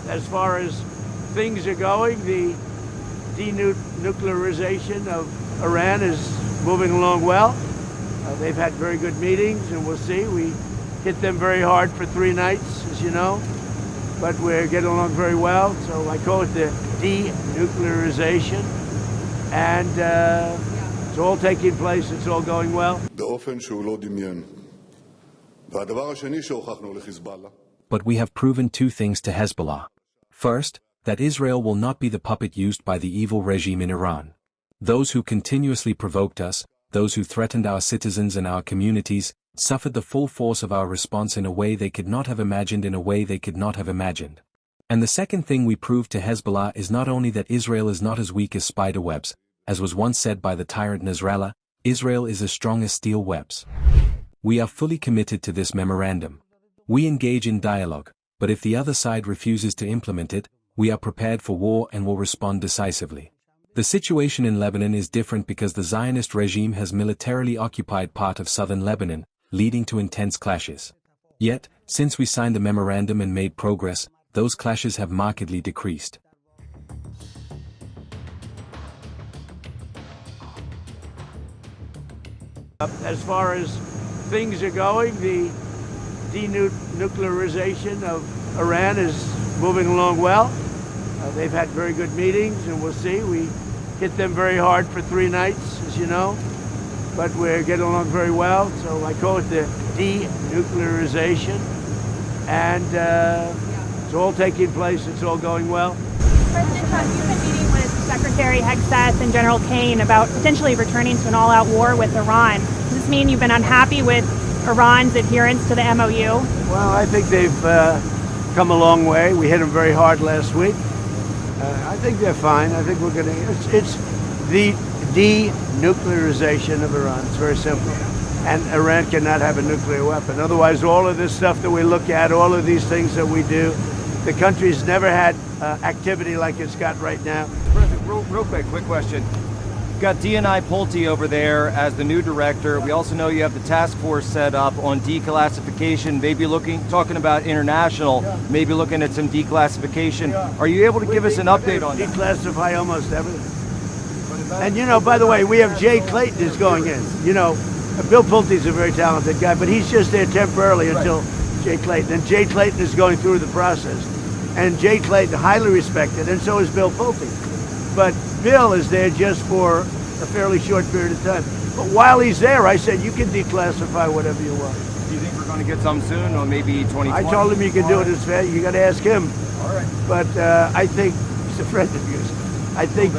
As far as things are going, the denuclearization of Iran is moving along well. They've had very good meetings, and we'll see. We hit them very hard for 3 nights, as you know, but we're getting along very well. So I call it the denuclearization, and it's all taking place. It's all going well. But we have proven 2 things to Hezbollah. First, that Israel will not be the puppet used by the evil regime in Iran. Those who continuously provoked us, those who threatened our citizens and our communities, suffered the full force of our response in a way they could not have imagined And the second thing we proved to Hezbollah is not only that Israel is not as weak as spider webs, as was once said by the tyrant Nasrallah, Israel is as strong as steel webs. We are fully committed to this memorandum. We engage in dialogue, but if the other side refuses to implement it, we are prepared for war and will respond decisively. The situation in Lebanon is different because the Zionist regime has militarily occupied part of southern Lebanon, leading to intense clashes. Yet, since we signed the memorandum and made progress, those clashes have markedly decreased. As far as things are going, the denuclearization of Iran is moving along well. They've had very good meetings, and we'll see. We hit them very hard for 3 nights, as you know, but we're getting along very well. So I call it the denuclearization, and it's all taking place. It's all going well. President Trump, you've been meeting with Secretary Hegseth and General Kane about potentially returning to an all-out war with Iran. Does this mean you've been unhappy with Iran's adherence to the MOU? Well, I think they've come a long way. We hit them very hard last week. I think they're fine. I think we're going to... It's the denuclearization of Iran. It's very simple. And Iran cannot have a nuclear weapon. Otherwise, all of this stuff that we look at, all of these things that we do, the country's never had activity like it's got right now. Real quick question. You've got D&I Pulte over there as the new director. We also know you have the task force set up on declassification, maybe talking about international, maybe looking at some declassification. Are you able to give us an update on that? Declassify almost everything. And, you know, by the way, we have Jay Clayton is going in. You know, Bill Pulte's a very talented guy, but he's just there temporarily until Jay Clayton. And Jay Clayton is going through the process. And Jay Clayton, highly respected, and so is Bill Pulte. But Bill is there just for a fairly short period of time. But while he's there, I said, you can declassify whatever you want. Do you think we're going to get some soon, or maybe 2020? I told him you can do it as fast. You got to ask him. All right. But I think he's a friend of yours. I think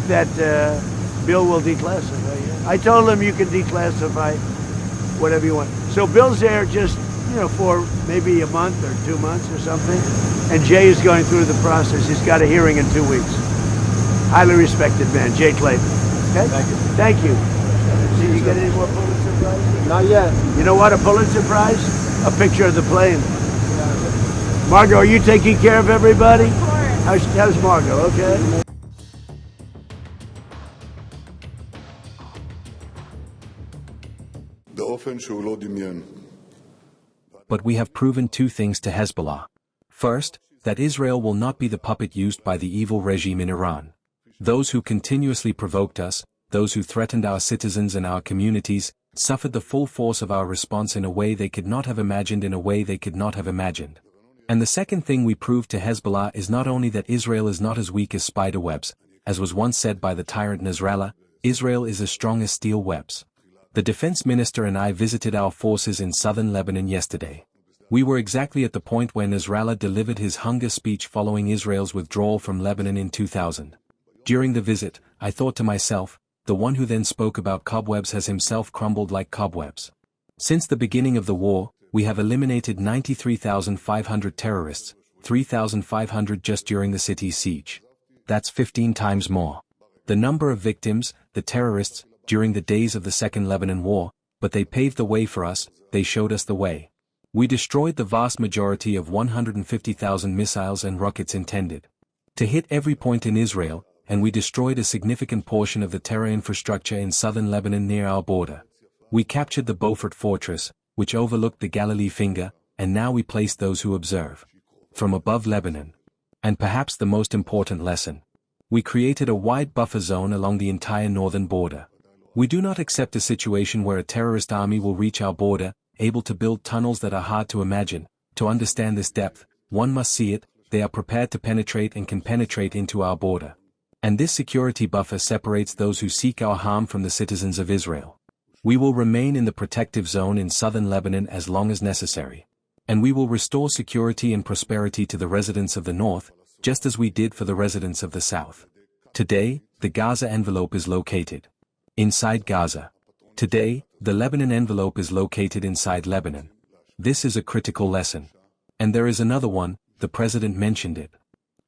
that Bill will declassify. Yeah. I told him you can declassify whatever you want. So Bill's there just, you know, for maybe a month or 2 months or something. And Jay is going through the process. He's got a hearing in 2 weeks. Highly respected man, Jay Clayton. Okay? Thank you. Did you get any more Pulitzer Prizes? Not yet. You know what, a Pulitzer Prize? A picture of the plane. Margot, are you taking care of everybody? Of course. How's Margot, okay? But we have proven 2 things to Hezbollah. First, that Israel will not be the puppet used by the evil regime in Iran. Those who continuously provoked us, those who threatened our citizens and our communities, suffered the full force of our response in a way they could not have imagined. And the second thing we proved to Hezbollah is not only that Israel is not as weak as spider webs, as was once said by the tyrant Nasrallah, Israel is as strong as steel webs. The defense minister and I visited our forces in southern Lebanon yesterday. We were exactly at the point where Nasrallah delivered his hunger speech following Israel's withdrawal from Lebanon in 2000. During the visit, I thought to myself, the one who then spoke about cobwebs has himself crumbled like cobwebs. Since the beginning of the war, we have eliminated 93,500 terrorists, 3,500 just during the city's siege. That's 15 times more. The number of victims, the terrorists, during the days of the Second Lebanon War, but they paved the way for us, they showed us the way. We destroyed the vast majority of 150,000 missiles and rockets intended to hit every point in Israel, and we destroyed a significant portion of the terror infrastructure in southern Lebanon near our border. We captured the Beaufort fortress, which overlooked the Galilee Finger, and now we place those who observe. from above Lebanon. And perhaps the most important lesson. We created a wide buffer zone along the entire northern border. We do not accept a situation where a terrorist army will reach our border, able to build tunnels that are hard to imagine. To understand this depth, one must see it. They are prepared to penetrate and can penetrate into our border. And this security buffer separates those who seek our harm from the citizens of Israel. We will remain in the protective zone in southern Lebanon as long as necessary. And we will restore security and prosperity to the residents of the north, just as we did for the residents of the south. Today, the Gaza envelope is located inside Gaza. Today, the Lebanon envelope is located inside Lebanon. This is a critical lesson. And there is another one, the president mentioned it.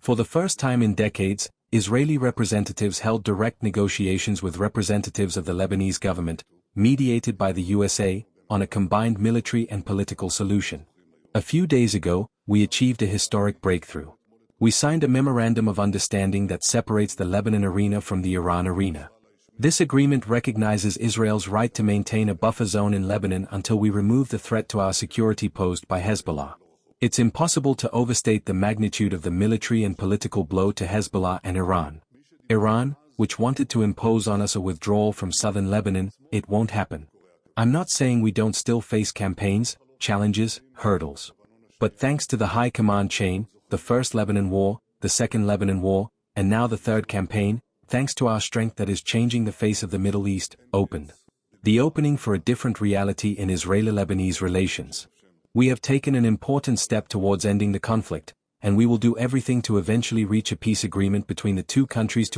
For the first time in decades, Israeli representatives held direct negotiations with representatives of the Lebanese government, mediated by the USA, on a combined military and political solution. A few days ago, we achieved a historic breakthrough. We signed a memorandum of understanding that separates the Lebanon arena from the Iran arena. This agreement recognizes Israel's right to maintain a buffer zone in Lebanon until we remove the threat to our security posed by Hezbollah. It's impossible to overstate the magnitude of the military and political blow to Hezbollah and Iran. Iran, which wanted to impose on us a withdrawal from southern Lebanon, it won't happen. I'm not saying we don't still face campaigns, challenges, hurdles. But thanks to the high command chain, the first Lebanon war, the second Lebanon war, and now the third campaign, thanks to our strength that is changing the face of the Middle East, opened. The opening for a different reality in Israeli-Lebanese relations. We have taken an important step towards ending the conflict, and we will do everything to eventually reach a peace agreement between the two countries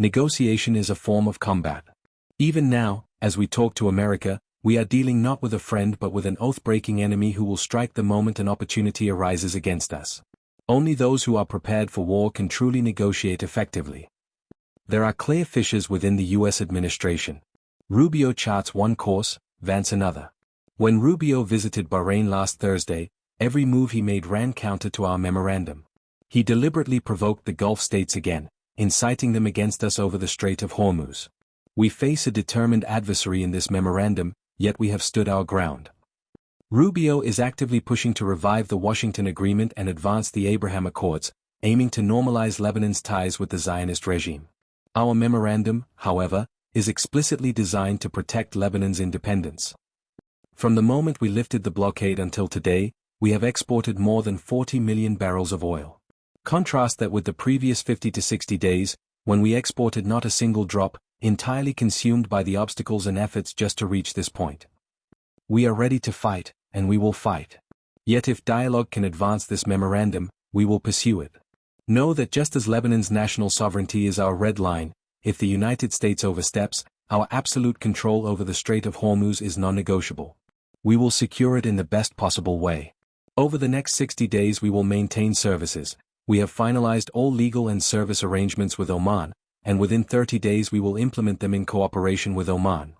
Negotiation is a form of combat. Even now, as we talk to America, we are dealing not with a friend but with an oath-breaking enemy who will strike the moment an opportunity arises against us. Only those who are prepared for war can truly negotiate effectively. There are clear fissures within the U.S. administration. Rubio charts one course, Vance another. When Rubio visited Bahrain last Thursday, every move he made ran counter to our memorandum. He deliberately provoked the Gulf states again, inciting them against us over the Strait of Hormuz. We face a determined adversary in this memorandum, yet we have stood our ground. Rubio is actively pushing to revive the Washington Agreement and advance the Abraham Accords, aiming to normalize Lebanon's ties with the Zionist regime. Our memorandum, however, is explicitly designed to protect Lebanon's independence. From the moment we lifted the blockade until today, we have exported more than 40 million barrels of oil. Contrast that with the previous 50 to 60 days, when we exported not a single drop, entirely consumed by the obstacles and efforts just to reach this point. We are ready to fight, and we will fight. Yet if dialogue can advance this memorandum, we will pursue it. Know that just as Lebanon's national sovereignty is our red line, if the United States oversteps, our absolute control over the Strait of Hormuz is non-negotiable. We will secure it in the best possible way. Over the next 60 days we will maintain services. We have finalized all legal and service arrangements with Oman, and within 30 days we will implement them in cooperation with Oman.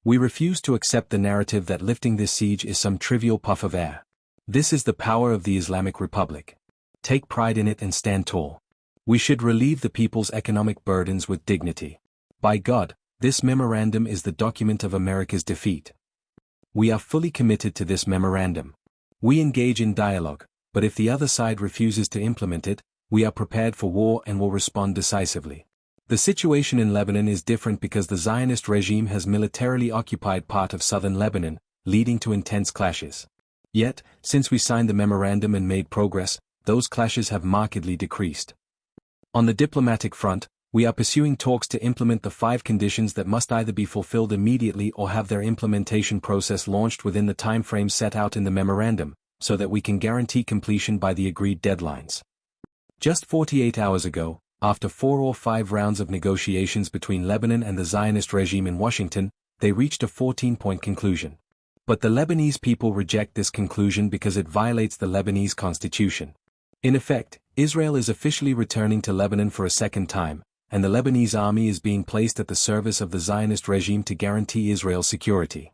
We refuse to accept the narrative that lifting this siege is some trivial puff of air. This is the power of the Islamic Republic. Take pride in it and stand tall. We should relieve the people's economic burdens with dignity. By God, this memorandum is the document of America's defeat. We are fully committed to this memorandum. We engage in dialogue, but if the other side refuses to implement it, we are prepared for war and will respond decisively. The situation in Lebanon is different because the Zionist regime has militarily occupied part of southern Lebanon, leading to intense clashes. Yet, since we signed the memorandum and made progress, those clashes have markedly decreased. On the diplomatic front, we are pursuing talks to implement the 5 conditions that must either be fulfilled immediately or have their implementation process launched within the timeframe set out in the memorandum, so that we can guarantee completion by the agreed deadlines. Just 48 hours ago, after 4 or 5 rounds of negotiations between Lebanon and the Zionist regime in Washington, they reached a 14-point conclusion. But the Lebanese people reject this conclusion because it violates the Lebanese constitution. In effect, Israel is officially returning to Lebanon for a second time, and the Lebanese army is being placed at the service of the Zionist regime to guarantee Israel's security.